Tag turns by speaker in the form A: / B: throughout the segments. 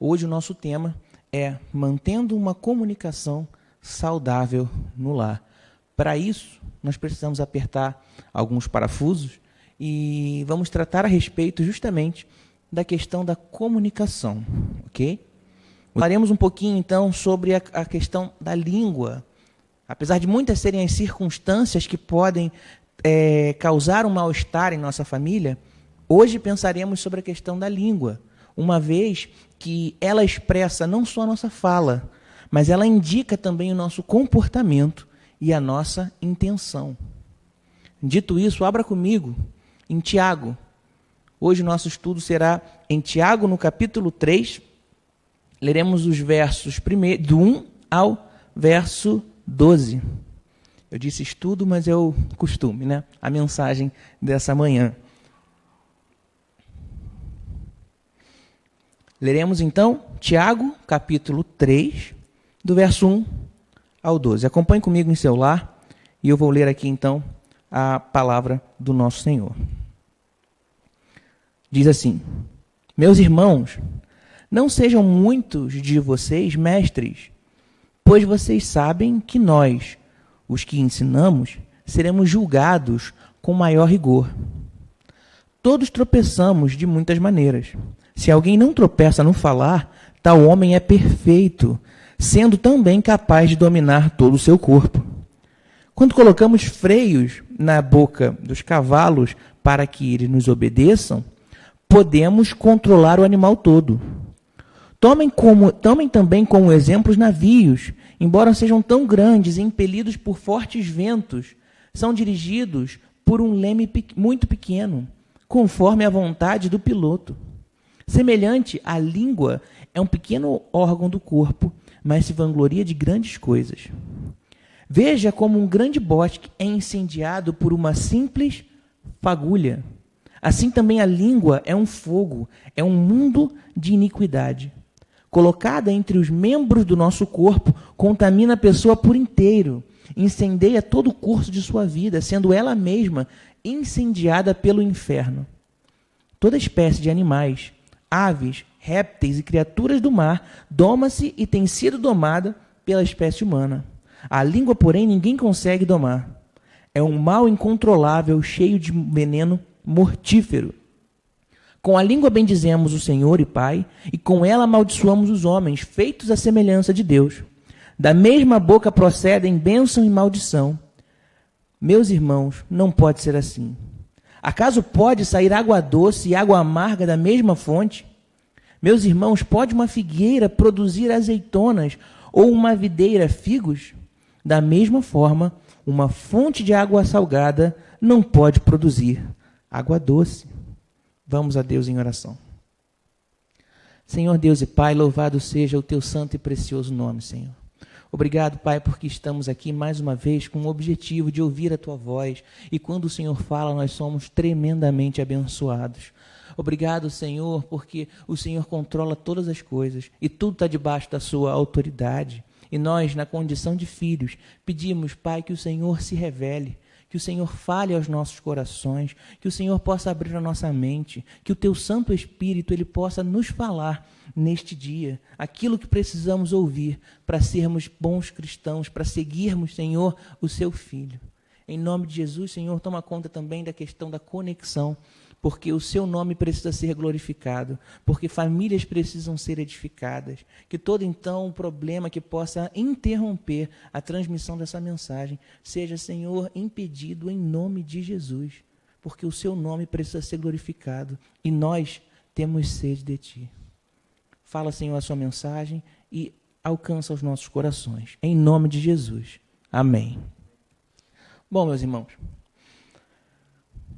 A: Hoje o nosso tema é mantendo uma comunicação saudável no lar. Para isso, nós precisamos apertar alguns parafusos e vamos tratar a respeito justamente da questão da comunicação, ok? Falaremos um pouquinho, então, sobre a questão da língua. Apesar de muitas serem as circunstâncias que podem causar um mal-estar em nossa família, hoje pensaremos sobre a questão da língua, uma vez que ela expressa não só a nossa fala, mas ela indica também o nosso comportamento e a nossa intenção. Dito isso, abra comigo em Tiago. Hoje o nosso estudo será em Tiago, no capítulo 3. Leremos os versos do 1 ao verso 12. Eu disse estudo, mas é o costume, né? A mensagem dessa manhã. Leremos então Tiago, capítulo 3, do verso 1 ao 12. Acompanhe comigo em seu lar e eu vou ler aqui então a palavra do nosso Senhor. Diz assim: Meus irmãos, não sejam muitos de vocês mestres, pois vocês sabem que nós, os que ensinamos, seremos julgados com maior rigor. Todos tropeçamos de muitas maneiras. Se alguém não tropeça no falar, tal homem é perfeito, sendo também capaz de dominar todo o seu corpo. Quando colocamos freios na boca dos cavalos para que eles nos obedeçam, podemos controlar o animal todo. Tomem também como exemplo os navios, embora sejam tão grandes e impelidos por fortes ventos, são dirigidos por um leme muito pequeno, conforme a vontade do piloto. Semelhante, a língua é um pequeno órgão do corpo, mas se vangloria de grandes coisas. Veja como um grande bosque é incendiado por uma simples fagulha. Assim também a língua é um fogo, é um mundo de iniquidade. Colocada entre os membros do nosso corpo, contamina a pessoa por inteiro, incendeia todo o curso de sua vida, sendo ela mesma incendiada pelo inferno. Toda espécie de animais, aves, répteis e criaturas do mar doma-se e tem sido domada pela espécie humana. A língua, porém, ninguém consegue domar. É um mal incontrolável, cheio de veneno mortífero. Com a língua bendizemos o Senhor e Pai, e com ela amaldiçoamos os homens, feitos à semelhança de Deus. Da mesma boca procedem bênção e maldição. Meus irmãos, não pode ser assim. Acaso pode sair água doce e água amarga da mesma fonte? Meus irmãos, pode uma figueira produzir azeitonas ou uma videira figos? Da mesma forma, uma fonte de água salgada não pode produzir água doce. Vamos a Deus em oração. Senhor Deus e Pai, louvado seja o teu santo e precioso nome, Senhor. Obrigado, Pai, porque estamos aqui mais uma vez com o objetivo de ouvir a tua voz. E quando o Senhor fala, nós somos tremendamente abençoados. Obrigado, Senhor, porque o Senhor controla todas as coisas e tudo está debaixo da sua autoridade. E nós, na condição de filhos, pedimos, Pai, que o Senhor se revele, que o Senhor fale aos nossos corações, que o Senhor possa abrir a nossa mente, que o teu Santo Espírito ele possa nos falar neste dia aquilo que precisamos ouvir para sermos bons cristãos, para seguirmos, Senhor, o seu Filho. Em nome de Jesus, Senhor, toma conta também da questão da conexão, porque o seu nome precisa ser glorificado, porque famílias precisam ser edificadas, que todo então problema que possa interromper a transmissão dessa mensagem seja, Senhor, impedido em nome de Jesus, porque o seu nome precisa ser glorificado e nós temos sede de ti. Fala, Senhor, a sua mensagem e alcança os nossos corações, em nome de Jesus. Amém. Bom, meus irmãos,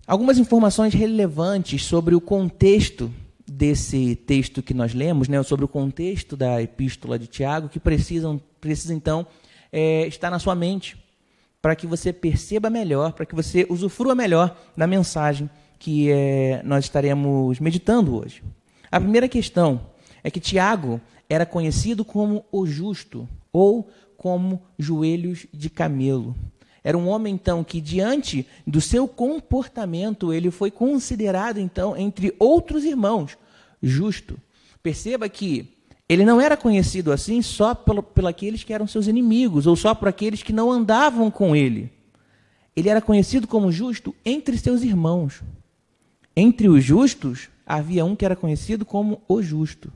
A: algumas informações relevantes sobre o contexto desse texto que nós lemos, né, sobre o contexto da epístola de Tiago, que precisa então estar na sua mente, para que você perceba melhor, para que você usufrua melhor da mensagem que nós estaremos meditando hoje. A primeira questão é que Tiago era conhecido como o justo, ou como joelhos de camelo. Era um homem, então, que diante do seu comportamento, ele foi considerado, então, entre outros irmãos, justo. Perceba que Ele não era conhecido assim só por aqueles que eram seus inimigos, ou só por aqueles que não andavam com ele. Ele era conhecido como justo entre seus irmãos. Entre os justos, havia um que era conhecido como o justo.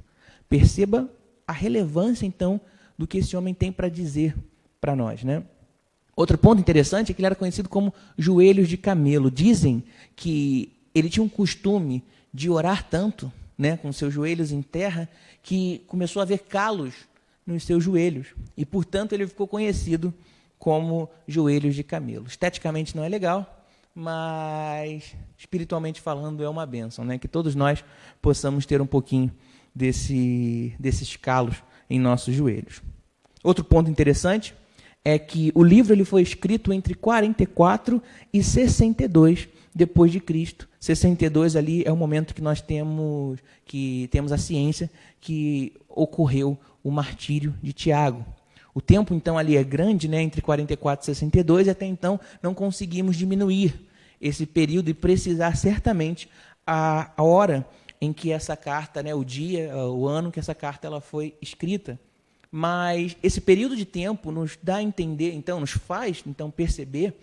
A: Perceba a relevância, então, do que esse homem tem para dizer para nós, né? Outro ponto interessante é que ele era conhecido como joelhos de camelo. Dizem que ele tinha um costume de orar tanto, né, com seus joelhos em terra, que começou a haver calos nos seus joelhos. E, portanto, ele ficou conhecido como joelhos de camelo. Esteticamente não é legal, mas espiritualmente falando é uma bênção, né? Que todos nós possamos ter um pouquinho desses calos em nossos joelhos. Outro ponto interessante é que o livro ele foi escrito entre 44 e 62 depois de Cristo. 62 ali é o momento que nós temos a ciência que ocorreu o martírio de Tiago. O tempo, então, ali é grande, né, entre 44 e 62, e até então não conseguimos diminuir esse período e precisar certamente a hora em que essa carta, né, o dia, o ano que essa carta ela foi escrita. Mas esse período de tempo nos dá a entender, então, nos faz então perceber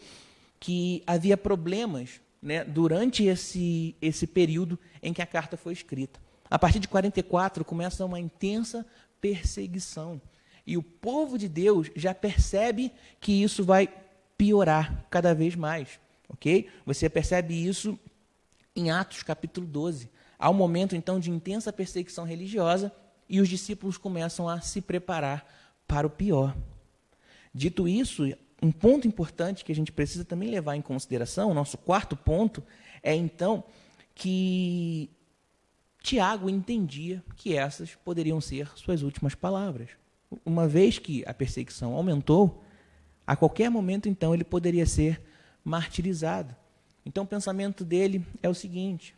A: que havia problemas, né, durante esse período em que a carta foi escrita. A partir de 44 começa uma intensa perseguição. E o povo de Deus já percebe que isso vai piorar cada vez mais. Ok? Você percebe isso em Atos capítulo 12. Há um momento, então, de intensa perseguição religiosa e os discípulos começam a se preparar para o pior. Dito isso, um ponto importante que a gente precisa também levar em consideração, o nosso quarto ponto, é, então, que Tiago entendia que essas poderiam ser suas últimas palavras. Uma vez que a perseguição aumentou, a qualquer momento, então, ele poderia ser martirizado. Então, o pensamento dele é o seguinte: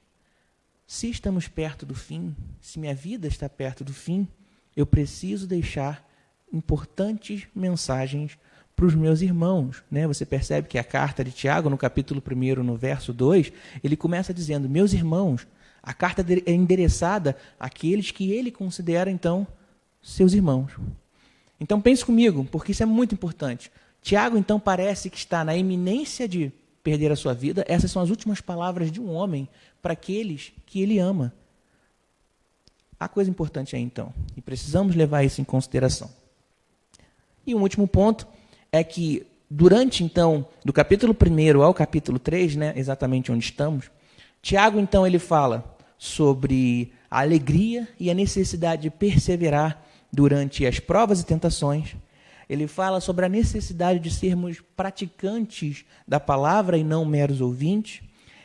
A: se estamos perto do fim, se minha vida está perto do fim, eu preciso deixar importantes mensagens para os meus irmãos, né? Você percebe que a carta de Tiago, no capítulo 1, no verso 2, ele começa dizendo: meus irmãos. A carta é endereçada àqueles que ele considera, então, seus irmãos. Então, pense comigo, porque isso é muito importante. Tiago, então, parece que está na iminência de perder a sua vida. Essas são as últimas palavras de um homem para aqueles que ele ama. A coisa importante é, então, e precisamos levar isso em consideração. E um último ponto é que, durante, então, do capítulo 1 ao capítulo 3, né, exatamente onde estamos, Tiago, então, ele fala sobre a alegria e a necessidade de perseverar durante as provas e tentações. Ele fala sobre a necessidade de sermos praticantes da palavra e não meros ouvintes.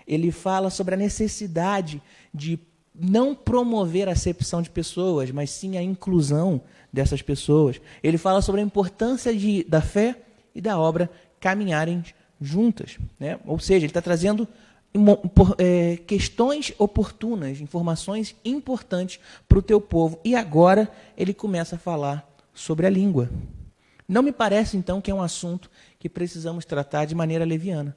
A: Ele fala sobre a necessidade de não promover a acepção de pessoas, mas sim a inclusão dessas pessoas. Ele fala sobre a importância da fé e da obra caminharem juntas, né? Ou seja, ele está trazendo questões oportunas, informações importantes para o teu povo. E agora ele começa a falar sobre a língua. Não me parece, então, que é um assunto que precisamos tratar de maneira leviana.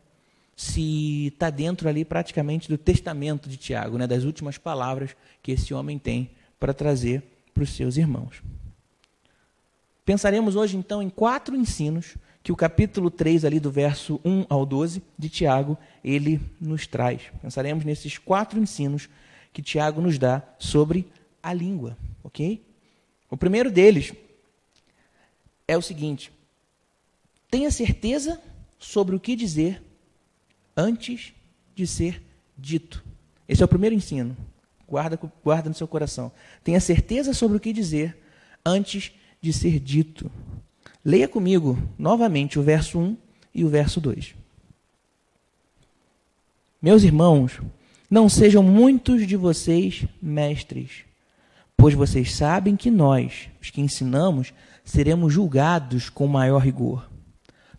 A: Se está dentro ali praticamente do testamento de Tiago, né, das últimas palavras que esse homem tem para trazer para os seus irmãos. Pensaremos hoje, então, em 4 ensinos que o capítulo 3, ali do verso 1 ao 12, de Tiago, ele nos traz. Pensaremos nesses 4 ensinos que Tiago nos dá sobre a língua, ok? O primeiro deles é o seguinte: tenha certeza sobre o que dizer antes de ser dito. Esse é o primeiro ensino. Guarda no seu coração. Tenha certeza sobre o que dizer antes de ser dito. Leia comigo novamente o verso 1 e o verso 2. Meus irmãos, não sejam muitos de vocês mestres, pois vocês sabem que nós, os que ensinamos, seremos julgados com maior rigor.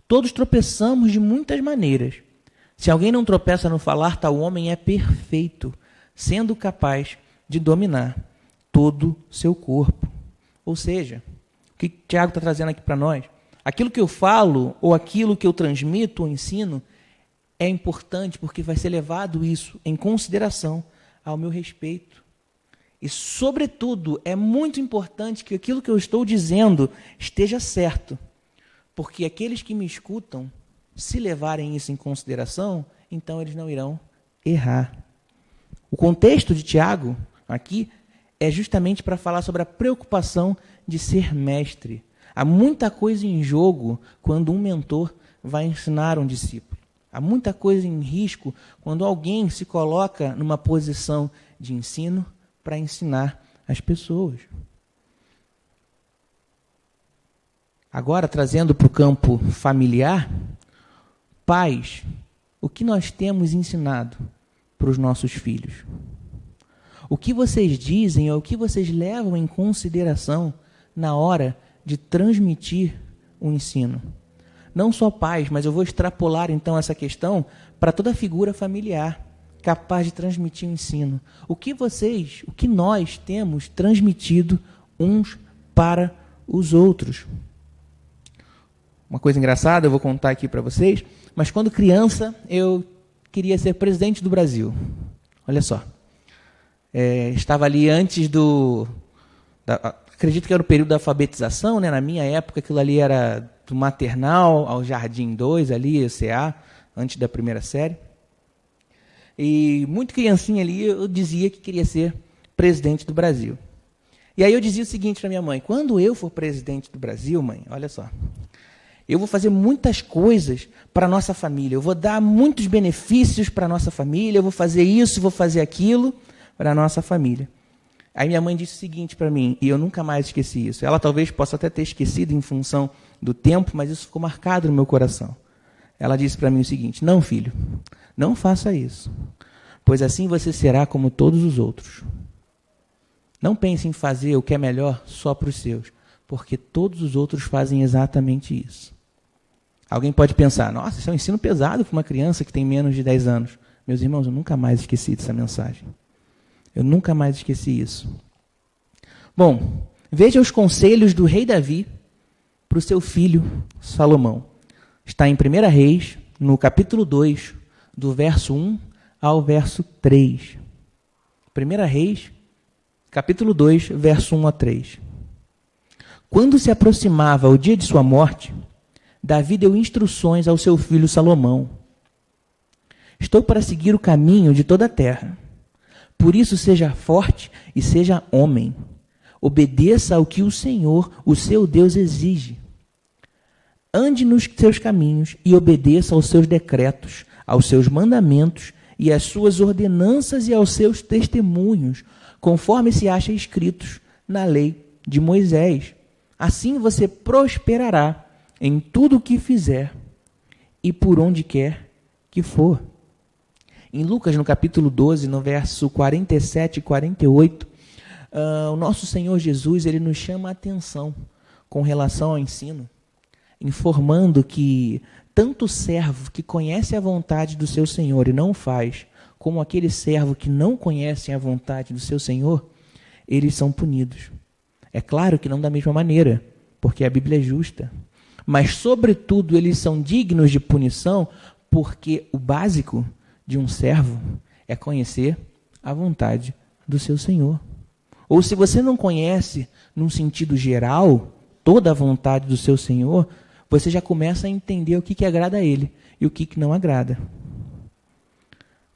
A: Todos tropeçamos de muitas maneiras. Se alguém não tropeça no falar, tal homem é perfeito, sendo capaz de dominar todo o seu corpo. Ou seja, o que Tiago está trazendo aqui para nós? Aquilo que eu falo, ou aquilo que eu transmito ou ensino, é importante porque vai ser levado isso em consideração ao meu respeito. E, sobretudo, é muito importante que aquilo que eu estou dizendo esteja certo, porque aqueles que me escutam, se levarem isso em consideração, então eles não irão errar. O contexto de Tiago, aqui, é justamente para falar sobre a preocupação de ser mestre. Há muita coisa em jogo quando um mentor vai ensinar um discípulo. Há muita coisa em risco quando alguém se coloca numa posição de ensino para ensinar as pessoas. Agora, trazendo para o campo familiar, pais, o que nós temos ensinado para os nossos filhos? O que vocês dizem ou o que vocês levam em consideração na hora de transmitir o ensino? Não só pais, mas eu vou extrapolar então essa questão para toda figura familiar capaz de transmitir o ensino. O que nós temos transmitido uns para os outros? Uma coisa engraçada, eu vou contar aqui para vocês, mas quando criança eu queria ser presidente do Brasil. Olha só. Estava ali antes acredito que era o período da alfabetização, né? Na minha época aquilo ali era do maternal ao jardim 2, ali, CA, antes da primeira série. E muito criancinha ali eu dizia que queria ser presidente do Brasil. E aí eu dizia o seguinte para minha mãe: quando eu for presidente do Brasil, mãe, olha só, eu vou fazer muitas coisas para a nossa família, eu vou dar muitos benefícios para a nossa família, eu vou fazer isso, vou fazer aquilo para a nossa família. Aí minha mãe disse o seguinte para mim, e eu nunca mais esqueci isso. Ela talvez possa até ter esquecido em função do tempo, mas isso ficou marcado no meu coração. Ela disse para mim o seguinte: não, filho, não faça isso, pois assim você será como todos os outros. Não pense em fazer o que é melhor só para os seus, porque todos os outros fazem exatamente isso. Alguém pode pensar: nossa, isso é um ensino pesado para uma criança que tem menos de 10 anos. Meus irmãos, eu nunca mais esqueci dessa mensagem. Eu nunca mais esqueci isso. Bom, veja os conselhos do rei Davi para o seu filho Salomão. Está em 1 Reis, no capítulo 2, do verso 1 ao verso 3. 1 Reis, capítulo 2, verso 1 a 3. Quando se aproximava o dia de sua morte, Davi deu instruções ao seu filho Salomão: estou para seguir o caminho de toda a terra. Por isso seja forte e seja homem. Obedeça ao que o Senhor, o seu Deus, exige. Ande nos seus caminhos e obedeça aos seus decretos, aos seus mandamentos e às suas ordenanças e aos seus testemunhos, conforme se acha escritos na lei de Moisés. Assim você prosperará em tudo o que fizer e por onde quer que for. Em Lucas, no capítulo 12, no verso 47 e 48, o nosso Senhor Jesus, ele nos chama a atenção com relação ao ensino, informando que tanto o servo que conhece a vontade do seu Senhor e não faz, como aquele servo que não conhece a vontade do seu Senhor, eles são punidos. É claro que não da mesma maneira, porque a Bíblia é justa, mas, sobretudo, eles são dignos de punição porque o básico de um servo é conhecer a vontade do seu Senhor. Ou se você não conhece, num sentido geral, toda a vontade do seu Senhor, você já começa a entender o que agrada a Ele e o que não agrada.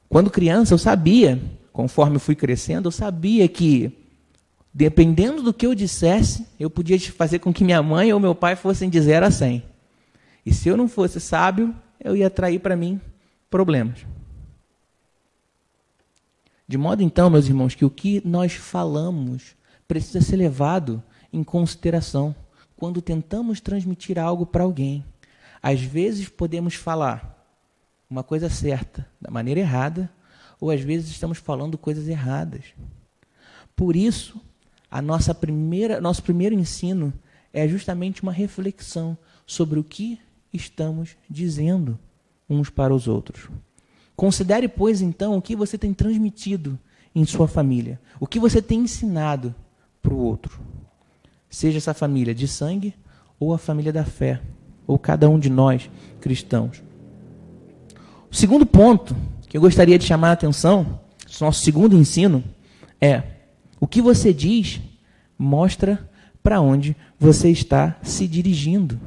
A: Quando criança, eu sabia, conforme eu fui crescendo, eu sabia que, dependendo do que eu dissesse, eu podia fazer com que minha mãe ou meu pai fossem de 0 a 100. E se eu não fosse sábio, eu ia atrair para mim problemas. De modo então, meus irmãos, que o que nós falamos precisa ser levado em consideração quando tentamos transmitir algo para alguém. Às vezes podemos falar uma coisa certa da maneira errada, ou às vezes estamos falando coisas erradas. Por isso, nosso primeiro ensino é justamente uma reflexão sobre o que estamos dizendo uns para os outros. Considere, pois, então, o que você tem transmitido em sua família, o que você tem ensinado para o outro. Seja essa família de sangue ou a família da fé, ou cada um de nós cristãos. O segundo ponto que eu gostaria de chamar a atenção, nosso segundo ensino, é O que você diz mostra para onde você está se dirigindo.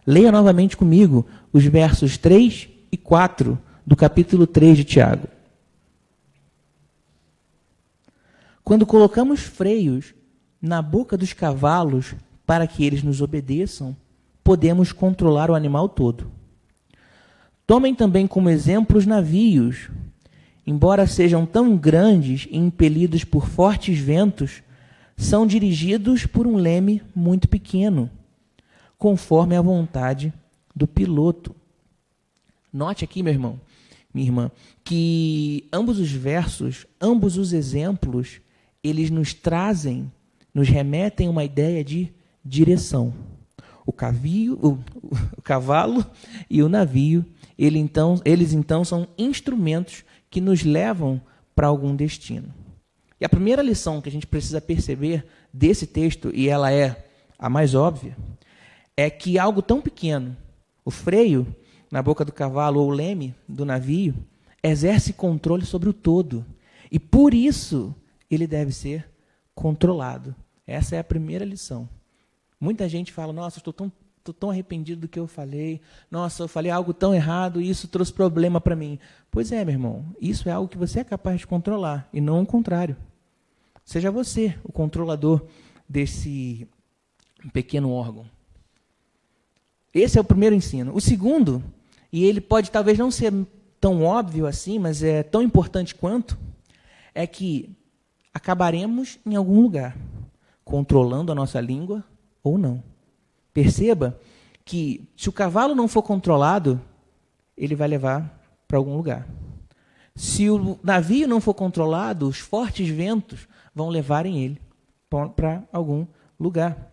A: Leia novamente comigo os versos 3 e 4 do capítulo 3 de Tiago. Quando colocamos freios na boca dos cavalos para que eles nos obedeçam, podemos controlar o animal todo. Tomem também como exemplo os navios. Embora sejam tão grandes e impelidos por fortes ventos, são dirigidos por um leme muito pequeno, conforme a vontade do piloto. Note aqui, meu irmão, minha irmã, que ambos os versos, ambos os exemplos, eles nos trazem, nos remetem a uma ideia de direção. O cavalo e o navio, eles então são instrumentos que nos levam para algum destino. E a primeira lição que a gente precisa perceber desse texto, e ela é a mais óbvia, é que algo tão pequeno, o freio na boca do cavalo ou o leme do navio, exerce controle sobre o todo. E por isso ele deve ser controlado. Essa é a primeira lição. Muita gente fala, nossa, estou tão arrependido do que eu falei, nossa, eu falei algo tão errado e isso trouxe problema para mim. Pois é, meu irmão, isso é algo que você é capaz de controlar, e não o contrário. Seja você o controlador desse pequeno órgão. Esse é o primeiro ensino. O segundo, e ele pode talvez não ser tão óbvio assim, mas é tão importante quanto, é que acabaremos em algum lugar, controlando a nossa língua ou não. Perceba que se o cavalo não for controlado, ele vai levar para algum lugar. Se o navio não for controlado, os fortes ventos vão levarem ele para algum lugar.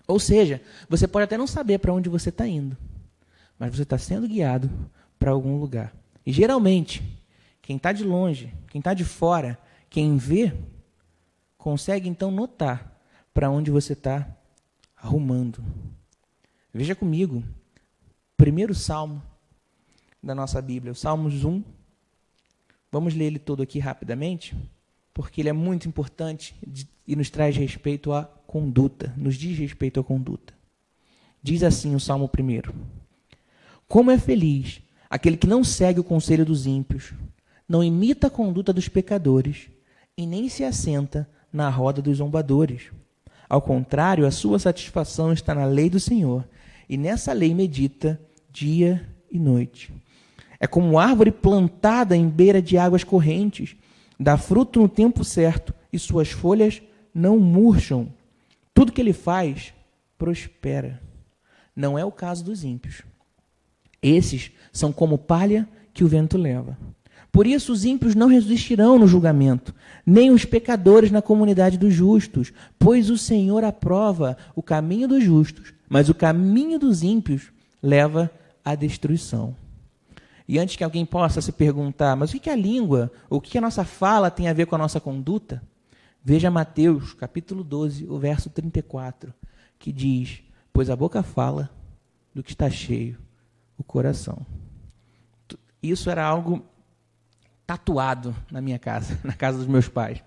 A: Ou seja, você pode até não saber para onde você está indo, mas você está sendo guiado para algum lugar. E geralmente, quem está de longe, quem está de fora, quem vê, consegue então notar para onde você está arrumando. Veja comigo, primeiro salmo da nossa Bíblia, o Salmos 1. Vamos ler ele todo aqui rapidamente, porque ele é muito importante e nos traz respeito à conduta, nos diz respeito à conduta. Diz assim o Salmo 1: Como é feliz aquele que não segue o conselho dos ímpios, não imita a conduta dos pecadores e nem se assenta na roda dos zombadores. Ao contrário, a sua satisfação está na lei do Senhor, e nessa lei medita dia e noite. É como árvore plantada em beira de águas correntes, dá fruto no tempo certo, e suas folhas não murcham. Tudo que ele faz prospera. Não é o caso dos ímpios. Esses são como palha que o vento leva. Por isso os ímpios não resistirão no julgamento, nem os pecadores na comunidade dos justos, pois o Senhor aprova o caminho dos justos, mas o caminho dos ímpios leva à destruição. E antes que alguém possa se perguntar, mas o que a língua, o que a nossa fala tem a ver com a nossa conduta? Veja Mateus, capítulo 12, o verso 34, que diz, pois a boca fala do que está cheio o coração. Isso era algo tatuado na minha casa, na casa dos meus pais.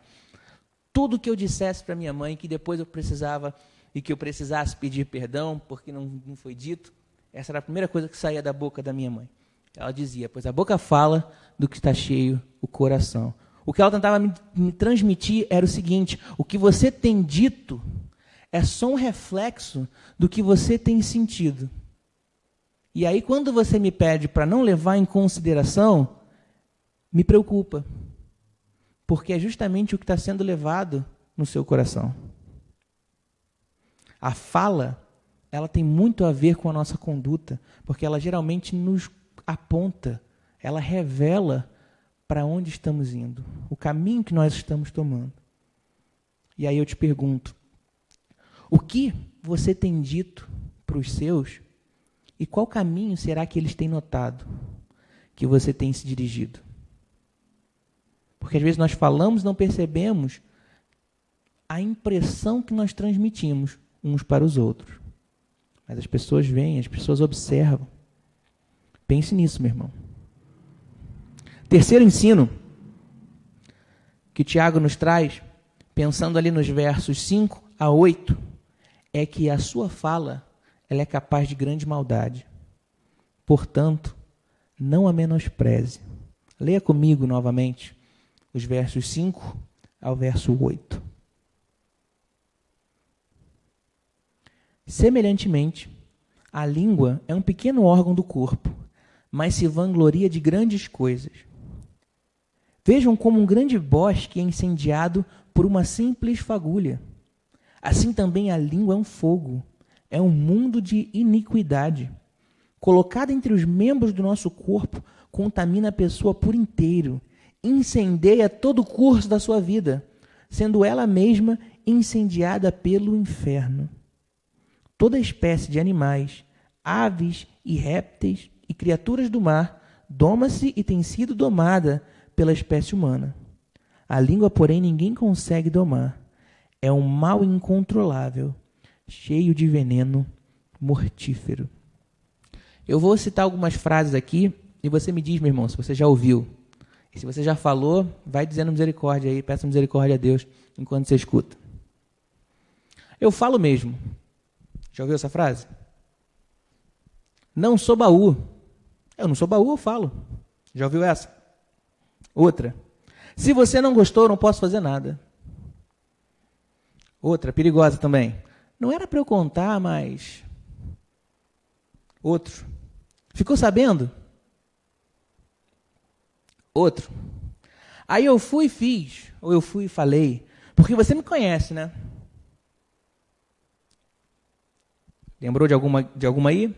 A: Tudo que eu dissesse para minha mãe, que depois eu precisava e que eu precisasse pedir perdão, porque não foi dito, essa era a primeira coisa que saía da boca da minha mãe. Ela dizia, pois a boca fala do que está cheio o coração. O que ela tentava me transmitir era o seguinte, o que você tem dito é só um reflexo do que você tem sentido. E aí, quando você me pede para não levar em consideração, me preocupa, porque é justamente o que está sendo levado no seu coração. A fala, ela tem muito a ver com a nossa conduta, porque ela geralmente nos aponta, ela revela para onde estamos indo, o caminho que nós estamos tomando. E aí eu te pergunto, o que você tem dito para os seus e qual caminho será que eles têm notado que você tem se dirigido? Porque às vezes nós falamos e não percebemos a impressão que nós transmitimos uns para os outros. Mas as pessoas veem, as pessoas observam. Pense nisso, meu irmão. Terceiro ensino que Tiago nos traz, pensando ali nos versos 5 a 8, é que a sua fala ela é capaz de grande maldade. Portanto, não a menospreze. Leia comigo novamente os versos 5 ao verso 8. Semelhantemente, a língua é um pequeno órgão do corpo, mas se vangloria de grandes coisas. Vejam como um grande bosque é incendiado por uma simples fagulha. Assim também a língua é um fogo, é um mundo de iniquidade. Colocada entre os membros do nosso corpo, contamina a pessoa por inteiro, incendeia todo o curso da sua vida, sendo ela mesma incendiada pelo inferno. Toda espécie de animais, aves e répteis e criaturas do mar doma-se e tem sido domada pela espécie humana. A língua, porém, ninguém consegue domar. É um mal incontrolável, cheio de veneno mortífero. Eu vou citar algumas frases aqui e você me diz, meu irmão, se você já ouviu. E se você já falou, vai dizendo misericórdia aí, peça misericórdia a Deus enquanto você escuta. Eu falo mesmo. Já ouviu essa frase? Não sou baú. Eu não sou baú, eu falo. Já ouviu essa? Outra. Se você não gostou, eu não posso fazer nada. Outra, perigosa também. Não era para eu contar, mas... Outro. Ficou sabendo? Outro. Aí eu fui e fiz, ou eu fui e falei, porque você me conhece, né? Lembrou de alguma aí?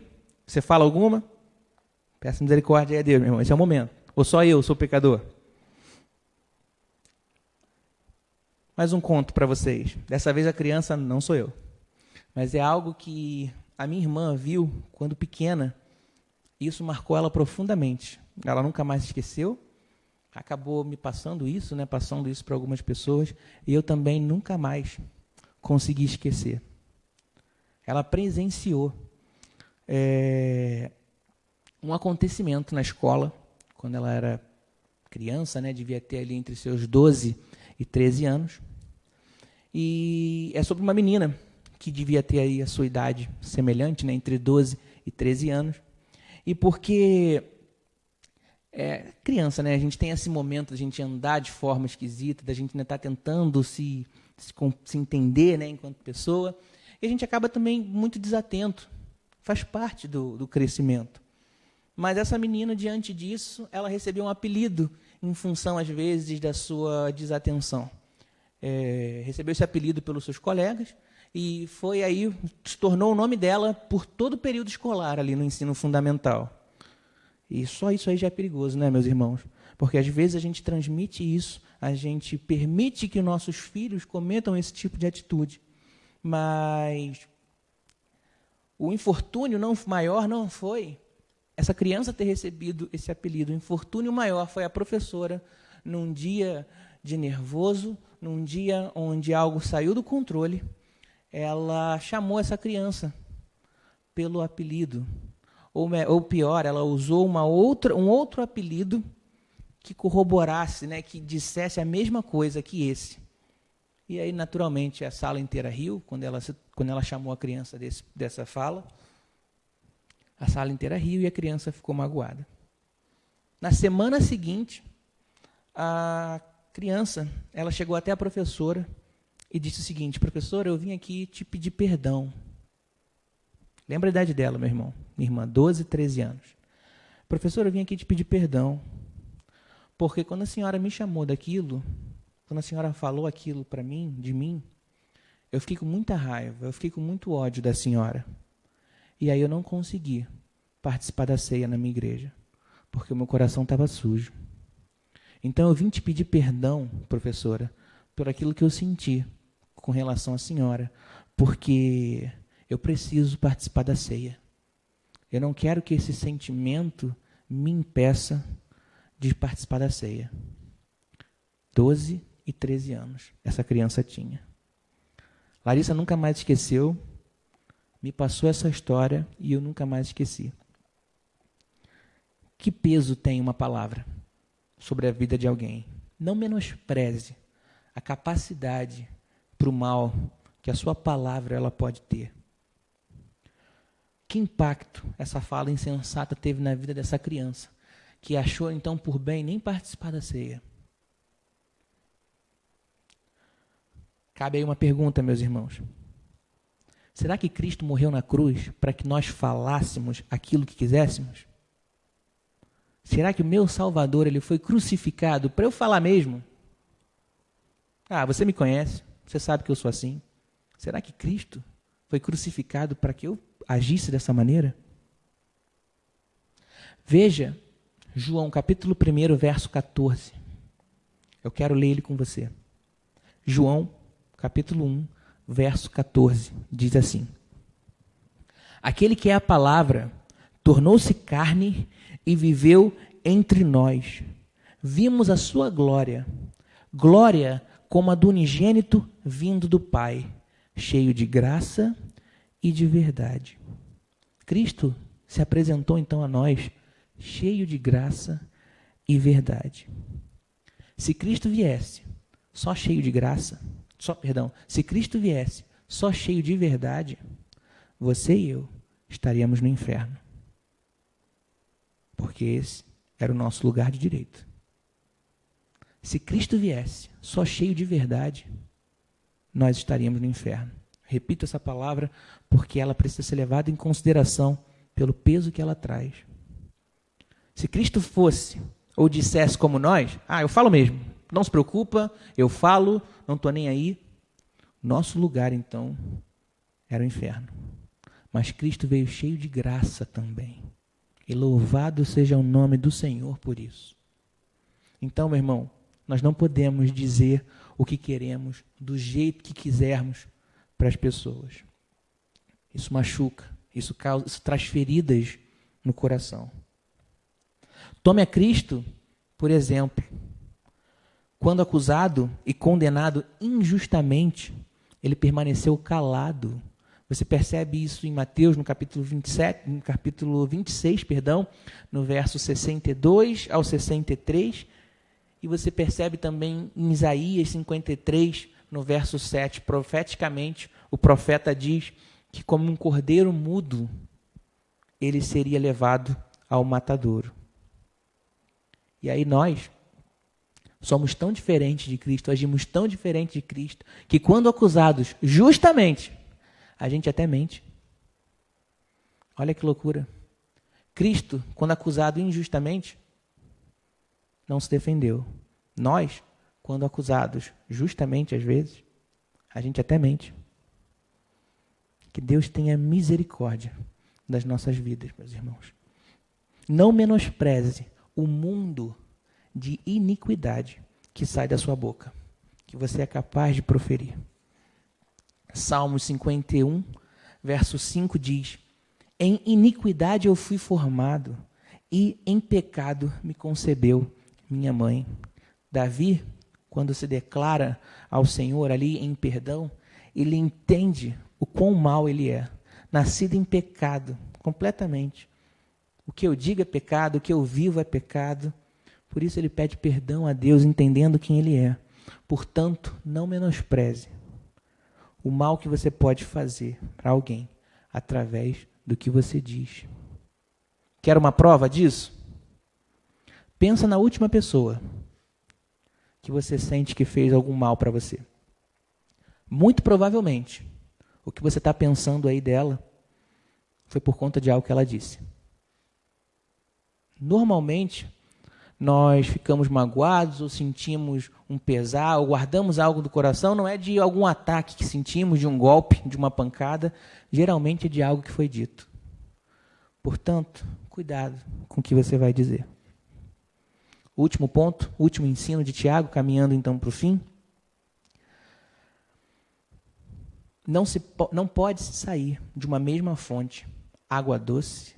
A: Você fala alguma? Peça misericórdia aí a Deus, meu irmão. Esse é o momento. Ou só eu sou pecador? Mais um conto para vocês. Dessa vez a criança não sou eu. Mas é algo que a minha irmã viu quando pequena. E isso marcou ela profundamente. Ela nunca mais esqueceu. Acabou me passando isso, né? Passando isso para algumas pessoas. E eu também nunca mais consegui esquecer. Ela presenciou um acontecimento na escola, quando ela era criança, né? Devia ter ali entre seus 12 e 13 anos. E é sobre uma menina que devia ter aí a sua idade semelhante, né? Entre 12 e 13 anos. E porque criança, né? A gente tem esse momento de a gente andar de forma esquisita, da gente ainda estar tentando se entender, né? Enquanto pessoa. E a gente acaba também muito desatento. Faz parte do crescimento. Mas essa menina, diante disso, ela recebeu um apelido em função, às vezes, da sua desatenção. Recebeu esse apelido pelos seus colegas e foi aí, se tornou o nome dela por todo o período escolar ali no ensino fundamental. E só isso aí já é perigoso, né, meus irmãos? Porque às vezes a gente transmite isso, a gente permite que nossos filhos cometam esse tipo de atitude. Mas o infortúnio maior não foi essa criança ter recebido esse apelido. O infortúnio maior foi a professora, num dia de nervoso, num dia onde algo saiu do controle, ela chamou essa criança pelo apelido. Ou pior, ela usou um outro apelido que corroborasse, né, que dissesse a mesma coisa que esse. E aí, naturalmente, a sala inteira riu, quando ela chamou a criança dessa fala. A sala inteira riu e a criança ficou magoada. Na semana seguinte, a criança ela chegou até a professora e disse o seguinte: professora, eu vim aqui te pedir perdão. Lembra a idade dela, meu irmão? Minha irmã, 12, 13 anos. Professora, eu vim aqui te pedir perdão, porque quando a senhora me chamou daquilo... Quando a senhora falou aquilo para mim, de mim, eu fiquei com muita raiva, eu fiquei com muito ódio da senhora. E aí eu não consegui participar da ceia na minha igreja, porque o meu coração estava sujo. Então eu vim te pedir perdão, professora, por aquilo que eu senti com relação à senhora, porque eu preciso participar da ceia. Eu não quero que esse sentimento me impeça de participar da ceia. 12 e 13 anos essa criança tinha. Larissa nunca mais esqueceu, me passou essa história e eu nunca mais esqueci. Que peso tem uma palavra sobre a vida de alguém? Não menospreze a capacidade para o mal que a sua palavra ela pode ter. Que impacto essa fala insensata teve na vida dessa criança, que achou então por bem nem participar da ceia? Cabe aí uma pergunta, meus irmãos. Será que Cristo morreu na cruz para que nós falássemos aquilo que quiséssemos? Será que o meu Salvador ele foi crucificado para eu falar mesmo? Ah, você me conhece, você sabe que eu sou assim. Será que Cristo foi crucificado para que eu agisse dessa maneira? Veja João capítulo 1, verso 14. Eu quero ler ele com você. João capítulo 1, verso 14, diz assim: Aquele que é a palavra tornou-se carne e viveu entre nós. Vimos a sua glória, glória como a do unigênito vindo do Pai, cheio de graça e de verdade. Cristo se apresentou então a nós, cheio de graça e verdade. Se Cristo viesse só cheio de graça, se Cristo viesse só cheio de verdade, você e eu estaríamos no inferno. Porque esse era o nosso lugar de direito. Se Cristo viesse só cheio de verdade, nós estaríamos no inferno. Repito essa palavra porque ela precisa ser levada em consideração pelo peso que ela traz. Se Cristo fosse ou dissesse como nós, eu falo mesmo, não se preocupa, eu falo, não estou nem aí. Nosso lugar, então, era o inferno. Mas Cristo veio cheio de graça também. E louvado seja o nome do Senhor por isso. Então, meu irmão, nós não podemos dizer o que queremos, do jeito que quisermos para as pessoas. Isso machuca, isso traz feridas no coração. Tome a Cristo, por exemplo. Quando acusado e condenado injustamente, ele permaneceu calado. Você percebe isso em Mateus, no capítulo 26, no verso 62 ao 63, e você percebe também em Isaías 53, no verso 7, profeticamente, o profeta diz que como um cordeiro mudo, ele seria levado ao matadouro. E aí nós somos tão diferentes de Cristo, agimos tão diferente de Cristo, que quando acusados justamente, a gente até mente. Olha que loucura. Cristo, quando acusado injustamente, não se defendeu. Nós, quando acusados justamente, às vezes, a gente até mente. Que Deus tenha misericórdia das nossas vidas, meus irmãos. Não menospreze o mundo de iniquidade que sai da sua boca, que você é capaz de proferir. Salmos 51, verso 5 diz: Em iniquidade eu fui formado, e em pecado me concebeu minha mãe. Davi, quando se declara ao Senhor ali em perdão, ele entende o quão mal ele é, nascido em pecado, completamente. O que eu digo é pecado, o que eu vivo é pecado. Por isso ele pede perdão a Deus, entendendo quem ele é. Portanto, não menospreze o mal que você pode fazer para alguém através do que você diz. Quer uma prova disso? Pensa na última pessoa que você sente que fez algum mal para você. Muito provavelmente, o que você está pensando aí dela foi por conta de algo que ela disse. Normalmente, nós ficamos magoados ou sentimos um pesar ou guardamos algo do coração, não é de algum ataque que sentimos, de um golpe, de uma pancada, geralmente é de algo que foi dito. Portanto, cuidado com o que você vai dizer. Último ponto, último ensino de Tiago, caminhando então para o fim. Não pode se sair de uma mesma fonte água doce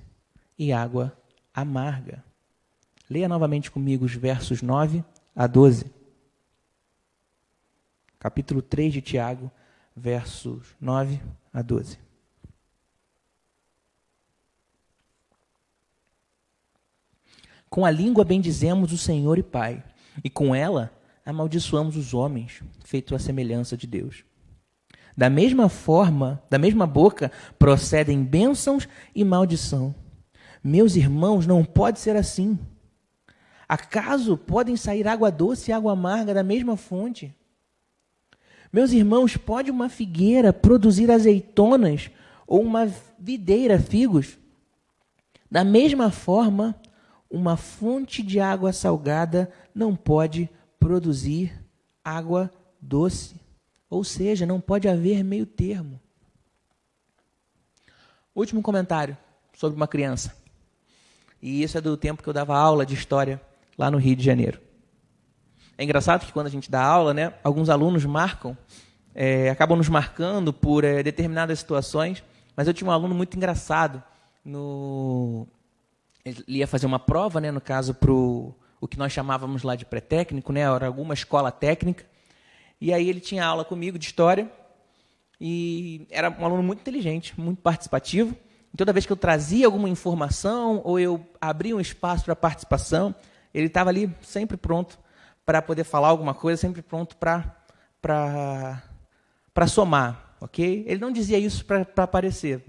A: e água amarga. Leia novamente comigo os versos 9 a 12. Capítulo 3 de Tiago, versos 9 a 12. Com a língua bendizemos o Senhor e Pai, e com ela amaldiçoamos os homens, feito à semelhança de Deus. Da mesma forma, da mesma boca, procedem bênçãos e maldição. Meus irmãos, não pode ser assim. Acaso podem sair água doce e água amarga da mesma fonte? Meus irmãos, pode uma figueira produzir azeitonas ou uma videira figos? Da mesma forma, uma fonte de água salgada não pode produzir água doce. Ou seja, não pode haver meio termo. Último comentário sobre uma criança. E isso é do tempo que eu dava aula de história lá no Rio de Janeiro. É engraçado que quando a gente dá aula, né, alguns alunos acabam nos marcando por determinadas situações, mas eu tinha um aluno muito engraçado. Ele ia fazer uma prova, né, no caso, para o que nós chamávamos lá de pré-técnico, né, era alguma escola técnica, e aí ele tinha aula comigo de história, e era um aluno muito inteligente, muito participativo. E toda vez que eu trazia alguma informação, ou eu abria um espaço para participação, ele estava ali sempre pronto para poder falar alguma coisa, sempre pronto para somar, ok? Ele não dizia isso para aparecer.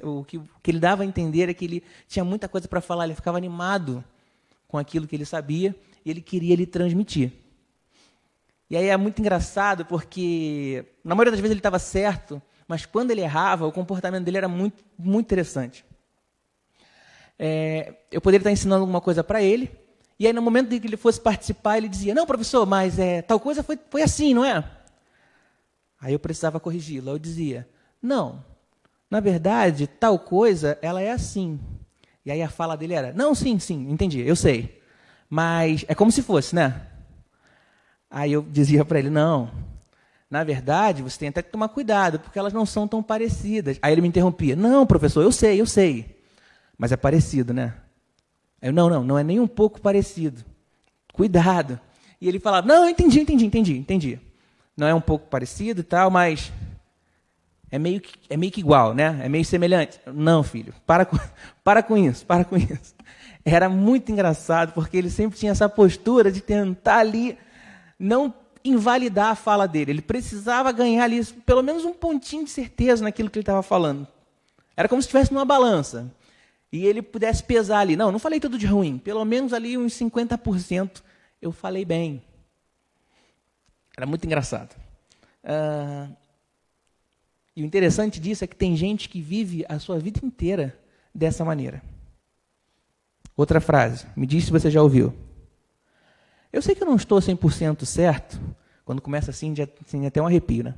A: O que ele dava a entender é que ele tinha muita coisa para falar, ele ficava animado com aquilo que ele sabia e ele queria lhe transmitir. E aí é muito engraçado porque, na maioria das vezes ele estava certo, mas quando ele errava, o comportamento dele era muito, muito interessante. Eu poderia estar ensinando alguma coisa para ele, e aí no momento em que ele fosse participar, ele dizia, não, professor, mas tal coisa foi assim, não é? Aí eu precisava corrigi-lo. Eu dizia, não, na verdade, tal coisa, ela é assim. E aí a fala dele era, não, sim, entendi, eu sei. Mas é como se fosse, né? Aí eu dizia para ele, não, na verdade, você tem até que tomar cuidado, porque elas não são tão parecidas. Aí ele me interrompia, não, professor, eu sei. Mas é parecido, né? Eu, não é nem um pouco parecido. Cuidado. E ele falava, não, entendi. Não é um pouco parecido e tal, mas é meio que igual, né? É meio semelhante. Não, filho, para com isso. Era muito engraçado, porque ele sempre tinha essa postura de tentar ali não invalidar a fala dele. Ele precisava ganhar ali pelo menos um pontinho de certeza naquilo que ele estava falando. Era como se estivesse numa balança. E ele pudesse pesar ali. Não falei tudo de ruim. Pelo menos ali uns 50% eu falei bem. Era muito engraçado. E o interessante disso é que tem gente que vive a sua vida inteira dessa maneira. Outra frase. Me diz se você já ouviu. Eu sei que eu não estou 100% certo. Quando começa assim, já tem até um arrepio, né?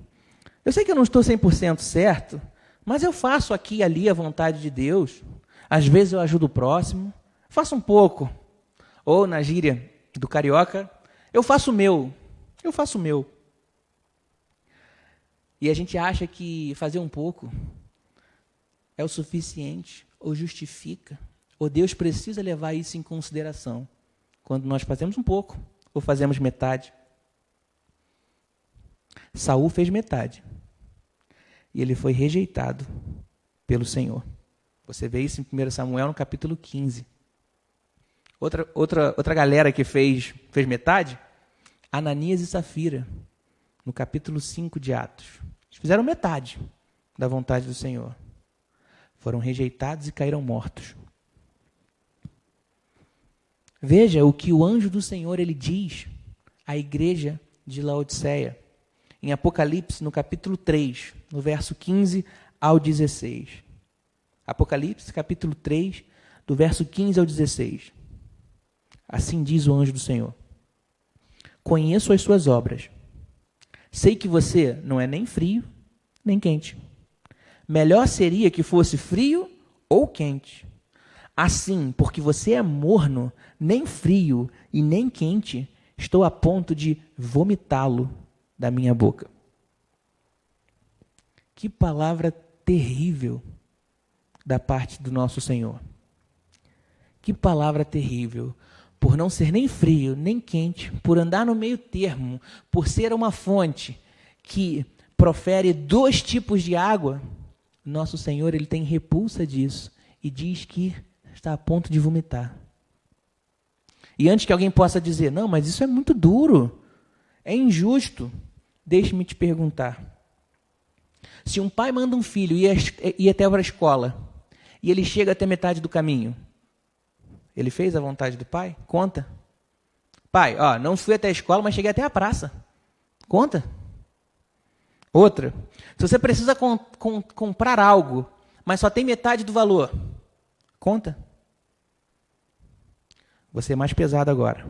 A: Eu sei que eu não estou 100% certo, mas eu faço aqui e ali a vontade de Deus. Às vezes eu ajudo o próximo. Faço um pouco. Ou, na gíria do carioca, eu faço o meu. E a gente acha que fazer um pouco é o suficiente, ou justifica, ou Deus precisa levar isso em consideração quando nós fazemos um pouco, ou fazemos metade. Saul fez metade. E ele foi rejeitado pelo Senhor. Você vê isso em 1 Samuel, no capítulo 15. Outra galera que fez metade, Ananias e Safira, no capítulo 5 de Atos. Eles fizeram metade da vontade do Senhor. Foram rejeitados e caíram mortos. Veja o que o anjo do Senhor ele diz à igreja de Laodiceia, em Apocalipse, no capítulo 3, no verso 15 ao 16. Apocalipse, capítulo 3, do verso 15 ao 16. Assim diz o anjo do Senhor. Conheço as suas obras. Sei que você não é nem frio, nem quente. Melhor seria que fosse frio ou quente. Assim, porque você é morno, nem frio e nem quente, estou a ponto de vomitá-lo da minha boca. Que palavra terrível da parte do nosso Senhor. Que palavra terrível. Por não ser nem frio, nem quente, por andar no meio termo, por ser uma fonte que profere 2 tipos de água, nosso Senhor ele tem repulsa disso e diz que está a ponto de vomitar. E antes que alguém possa dizer, não, mas isso é muito duro, É injusto, deixe-me te perguntar. Se um pai manda um filho ir até a escola e ele chega até metade do caminho, ele fez a vontade do pai? Conta. Pai, não fui até a escola, mas cheguei até a praça. Conta. Outra. Se você precisa comprar algo, mas só tem metade do valor, conta. Você é mais pesado agora.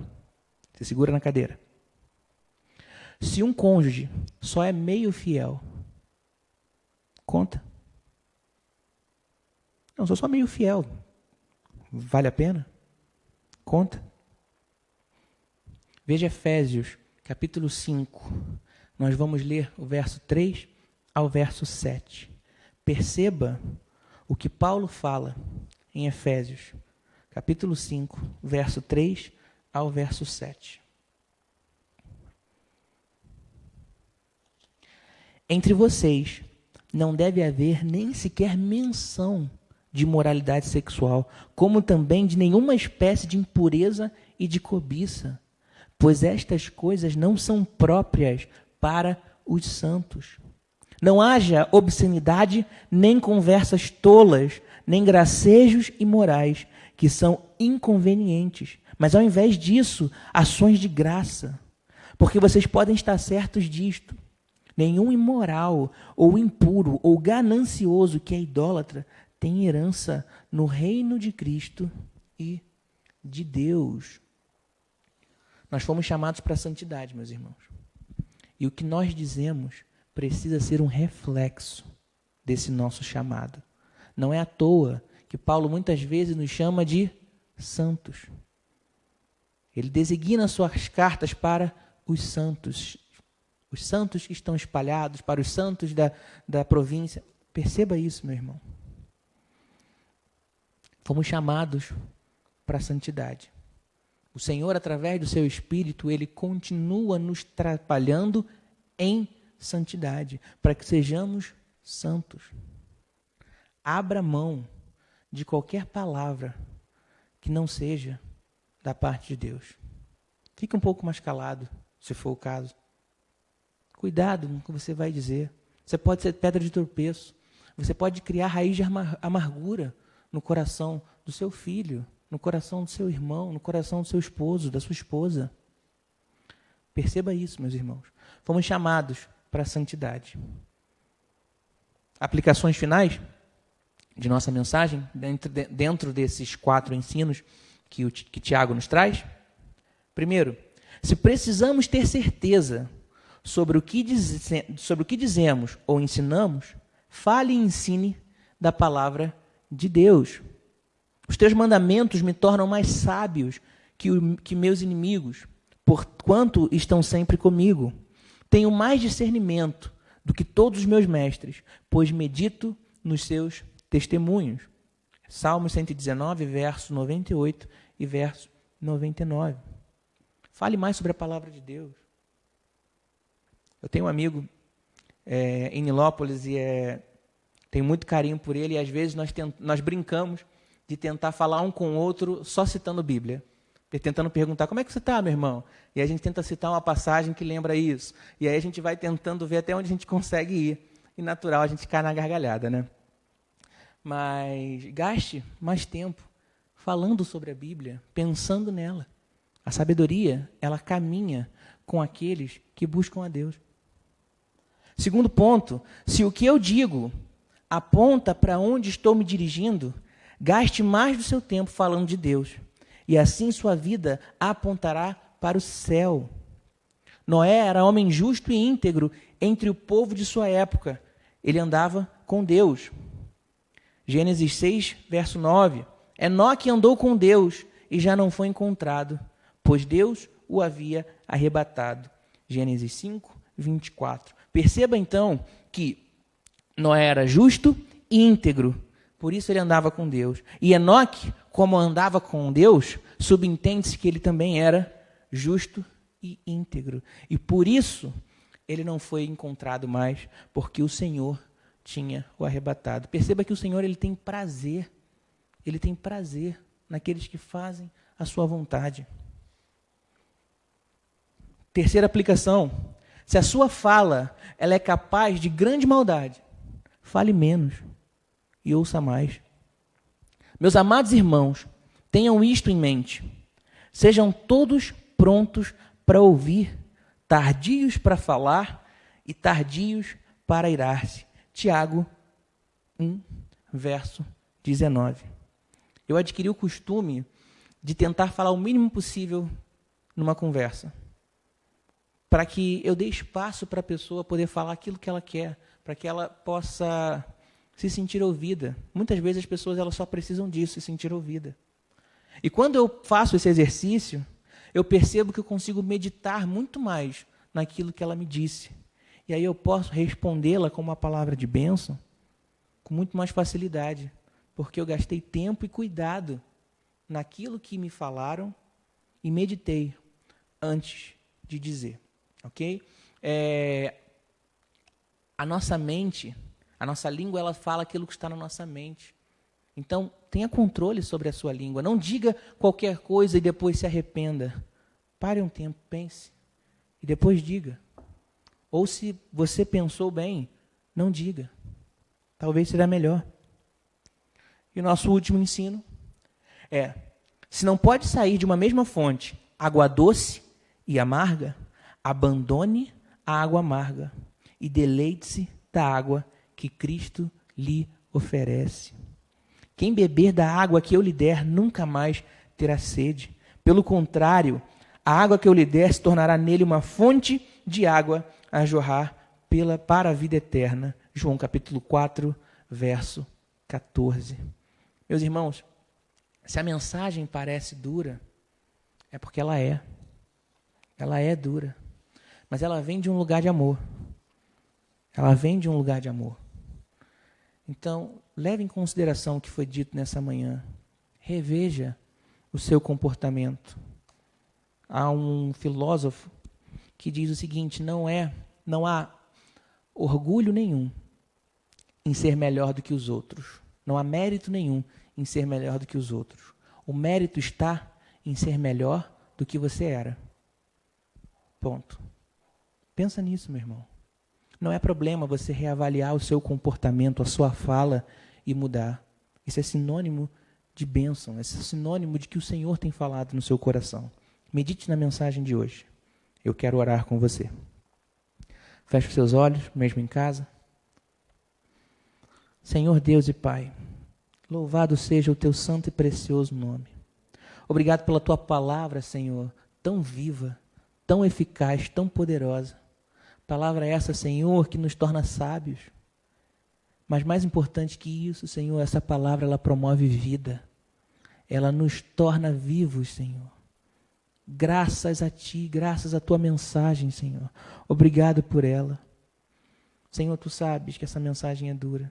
A: Você segura na cadeira. Se um cônjuge só é meio fiel, conta. Não, sou só meio fiel. Vale a pena? Conta. Veja Efésios, capítulo 5. Nós vamos ler o verso 3 ao verso 7. Perceba o que Paulo fala em Efésios, capítulo 5, verso 3 ao verso 7. Entre vocês não deve haver nem sequer menção de moralidade sexual, como também de nenhuma espécie de impureza e de cobiça, pois estas coisas não são próprias para os santos. Não haja obscenidade, nem conversas tolas, nem gracejos imorais, que são inconvenientes, mas ao invés disso, ações de graça. Porque vocês podem estar certos disto. Nenhum imoral, ou impuro, ou ganancioso que é idólatra, tem herança no reino de Cristo e de Deus. Nós fomos chamados para a santidade, meus irmãos. E o que nós dizemos precisa ser um reflexo desse nosso chamado. Não é à toa que Paulo muitas vezes nos chama de santos. Ele designa suas cartas para os santos que estão espalhados, para os santos da província. Perceba isso, meu irmão. Fomos chamados para a santidade. O Senhor, através do seu Espírito, Ele continua nos trabalhando em santidade, para que sejamos santos. Abra mão de qualquer palavra que não seja da parte de Deus. Fique um pouco mais calado, se for o caso. Cuidado com o que você vai dizer. Você pode ser pedra de tropeço. Você pode criar raiz de amargura no coração do seu filho, no coração do seu irmão, no coração do seu esposo, da sua esposa. Perceba isso, meus irmãos. Fomos chamados para a santidade. Aplicações finais de nossa mensagem, dentro desses 4 ensinos que Tiago nos traz. Primeiro, se precisamos ter certeza sobre o que dizemos ou ensinamos, fale e ensine da palavra de Deus. Os teus mandamentos me tornam mais sábios que meus inimigos, porquanto estão sempre comigo. Tenho mais discernimento do que todos os meus mestres, pois medito nos seus testemunhos. Salmos 119, verso 98 e verso 99. Fale mais sobre a palavra de Deus. Eu tenho um amigo em Nilópolis e tenho muito carinho por ele, e às vezes nós brincamos de tentar falar um com o outro só citando Bíblia. Tentando perguntar, como é que você está, meu irmão? E aí a gente tenta citar uma passagem que lembra isso. E aí a gente vai tentando ver até onde a gente consegue ir. E natural, a gente cai na gargalhada, né? Mas gaste mais tempo falando sobre a Bíblia, pensando nela. A sabedoria, ela caminha com aqueles que buscam a Deus. Segundo ponto, se o que eu digo aponta para onde estou me dirigindo, gaste mais do seu tempo falando de Deus. E assim sua vida apontará para o céu. Noé era homem justo e íntegro entre o povo de sua época. Ele andava com Deus. Gênesis 6, verso 9. Enoque andou com Deus e já não foi encontrado, pois Deus o havia arrebatado. Gênesis 5, 24. Perceba então que Noé era justo e íntegro. Por isso ele andava com Deus. E Enoque, como andava com Deus, subentende-se que ele também era justo e íntegro. E por isso ele não foi encontrado mais, porque o Senhor tinha o arrebatado. Perceba que o Senhor ele tem prazer naqueles que fazem a sua vontade. Terceira aplicação: se a sua fala ela é capaz de grande maldade, fale menos e ouça mais. Meus amados irmãos, tenham isto em mente. Sejam todos prontos para ouvir, tardios para falar e tardios para irar-se. Tiago 1, verso 19. Eu adquiri o costume de tentar falar o mínimo possível numa conversa, para que eu dê espaço para a pessoa poder falar aquilo que ela quer, para que ela possa se sentir ouvida. Muitas vezes as pessoas elas só precisam disso, se sentir ouvida. E quando eu faço esse exercício, eu percebo que eu consigo meditar muito mais naquilo que ela me disse. E aí eu posso respondê-la com uma palavra de bênção com muito mais facilidade, porque eu gastei tempo e cuidado naquilo que me falaram e meditei antes de dizer. Ok? A nossa mente, a nossa língua, ela fala aquilo que está na nossa mente. Então, tenha controle sobre a sua língua. Não diga qualquer coisa e depois se arrependa. Pare um tempo, pense e depois diga. Ou se você pensou bem, não diga. Talvez será melhor. E o nosso último ensino é: se não pode sair de uma mesma fonte água doce e amarga, abandone a água amarga e deleite-se da água que Cristo lhe oferece. Quem beber da água que eu lhe der nunca mais terá sede. Pelo contrário, a água que eu lhe der se tornará nele uma fonte de água a jorrar para a vida eterna. João capítulo 4, verso 14. Meus irmãos, se a mensagem parece dura, é porque ela é. Ela é dura. Mas ela vem de um lugar de amor. Ela vem de um lugar de amor. Então, leve em consideração o que foi dito nessa manhã. Reveja o seu comportamento. Há um filósofo que diz o seguinte: não há orgulho nenhum em ser melhor do que os outros. Não há mérito nenhum em ser melhor do que os outros. O mérito está em ser melhor do que você era. Ponto. Pensa nisso, meu irmão. Não é problema você reavaliar o seu comportamento, a sua fala e mudar. Isso é sinônimo de bênção, isso é sinônimo de que o Senhor tem falado no seu coração. Medite na mensagem de hoje. Eu quero orar com você. Feche os seus olhos, mesmo em casa. Senhor Deus e Pai, louvado seja o teu santo e precioso nome. Obrigado pela tua palavra, Senhor, tão viva, tão eficaz, tão poderosa. Palavra essa, Senhor, que nos torna sábios. Mas mais importante que isso, Senhor, essa palavra ela promove vida. Ela nos torna vivos, Senhor. Graças a Ti, graças à Tua mensagem, Senhor. Obrigado por ela. Senhor, Tu sabes que essa mensagem é dura.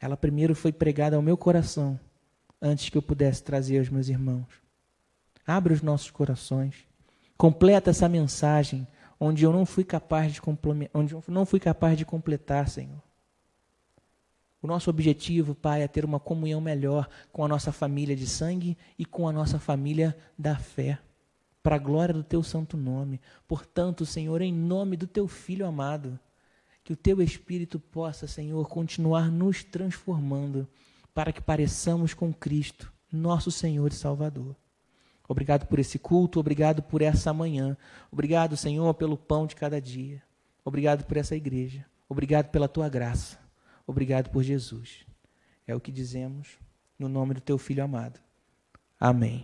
A: Ela primeiro foi pregada ao meu coração, antes que eu pudesse trazer aos meus irmãos. Abre os nossos corações. Completa essa mensagem onde eu não fui capaz de completar, Senhor. O nosso objetivo, Pai, é ter uma comunhão melhor com a nossa família de sangue e com a nossa família da fé, para a glória do Teu santo nome. Portanto, Senhor, em nome do Teu Filho amado, que o Teu Espírito possa, Senhor, continuar nos transformando para que pareçamos com Cristo, nosso Senhor e Salvador. Obrigado por esse culto, obrigado por essa manhã. Obrigado, Senhor, pelo pão de cada dia. Obrigado por essa igreja. Obrigado pela Tua graça. Obrigado por Jesus. É o que dizemos no nome do Teu Filho amado. Amém.